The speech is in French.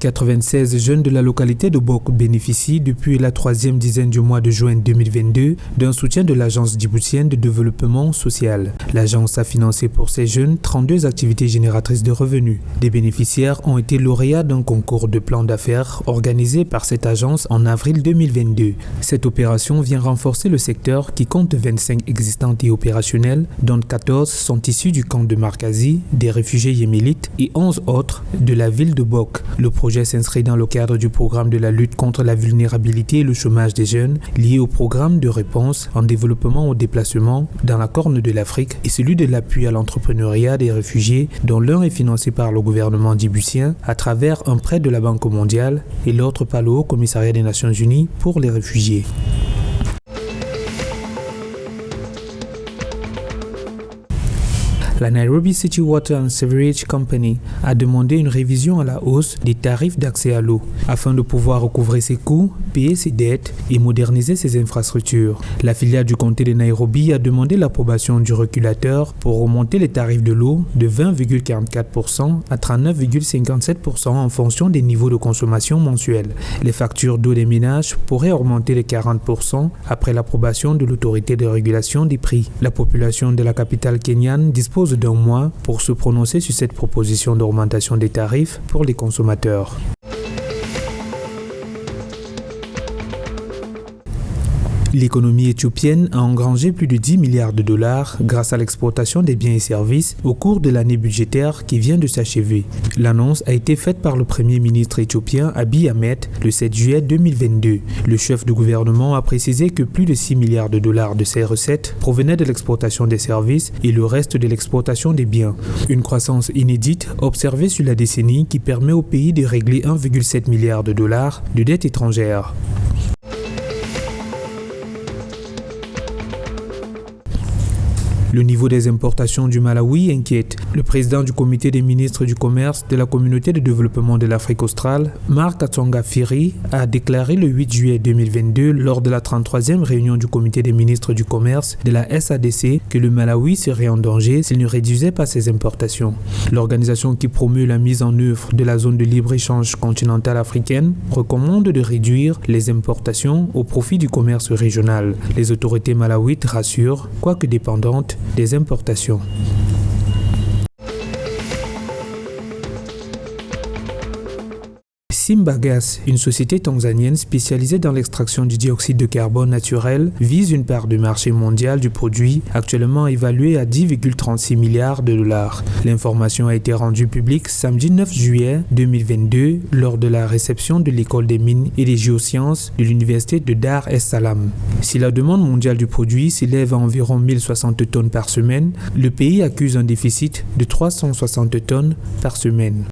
96 jeunes de la localité de Bok bénéficient depuis la troisième dizaine du mois de juin 2022 d'un soutien de l'Agence djiboutienne de développement social. L'agence a financé pour ces jeunes 32 activités génératrices de revenus. Des bénéficiaires ont été lauréats d'un concours de plan d'affaires organisé par cette agence en avril 2022. Cette opération vient renforcer le secteur qui compte 25 existantes et opérationnelles, dont 14 sont issus du camp de Markazi, des réfugiés yéménites et 11 autres de la ville de Bok. Le projet s'inscrit dans le cadre du programme de la lutte contre la vulnérabilité et le chômage des jeunes, lié au programme de réponse en développement au déplacement dans la Corne de l'Afrique et celui de l'appui à l'entrepreneuriat des réfugiés, dont l'un est financé par le gouvernement djiboutien à travers un prêt de la Banque mondiale et l'autre par le Haut Commissariat des Nations Unies pour les réfugiés. La Nairobi City Water and Sewerage Company a demandé une révision à la hausse des tarifs d'accès à l'eau afin de pouvoir recouvrer ses coûts, payer ses dettes et moderniser ses infrastructures. La filiale du comté de Nairobi a demandé l'approbation du régulateur pour remonter les tarifs de l'eau de 20,44% à 39,57% en fonction des niveaux de consommation mensuels. Les factures d'eau des ménages pourraient augmenter de 40% après l'approbation de l'autorité de régulation des prix. La population de la capitale kenyane dispose d'un mois pour se prononcer sur cette proposition d'augmentation des tarifs pour les consommateurs. L'économie éthiopienne a engrangé plus de 10 milliards de dollars grâce à l'exportation des biens et services au cours de l'année budgétaire qui vient de s'achever. L'annonce a été faite par le Premier ministre éthiopien Abiy Ahmed le 7 juillet 2022. Le chef du gouvernement a précisé que plus de 6 milliards de dollars de ces recettes provenaient de l'exportation des services et le reste de l'exportation des biens. Une croissance inédite observée sur la décennie qui permet au pays de régler 1,7 milliard de dollars de dettes étrangères. Le niveau des importations du Malawi inquiète. Le président du comité des ministres du commerce de la communauté de développement de l'Afrique australe, Mark Katsonga Firi, a déclaré le 8 juillet 2022 lors de la 33e réunion du comité des ministres du commerce de la SADC que le Malawi serait en danger s'il ne réduisait pas ses importations. L'organisation qui promeut la mise en œuvre de la zone de libre-échange continentale africaine recommande de réduire les importations au profit du commerce régional. Les autorités malawites rassurent, quoique dépendantes, des importations. Simba Gas, une société tanzanienne spécialisée dans l'extraction du dioxyde de carbone naturel, vise une part de marché mondial du produit actuellement évaluée à 10,36 milliards de dollars. L'information a été rendue publique samedi 9 juillet 2022 lors de la réception de l'école des mines et des géosciences de l'université de Dar es Salaam. Si la demande mondiale du produit s'élève à environ 1060 tonnes par semaine, le pays accuse un déficit de 360 tonnes par semaine.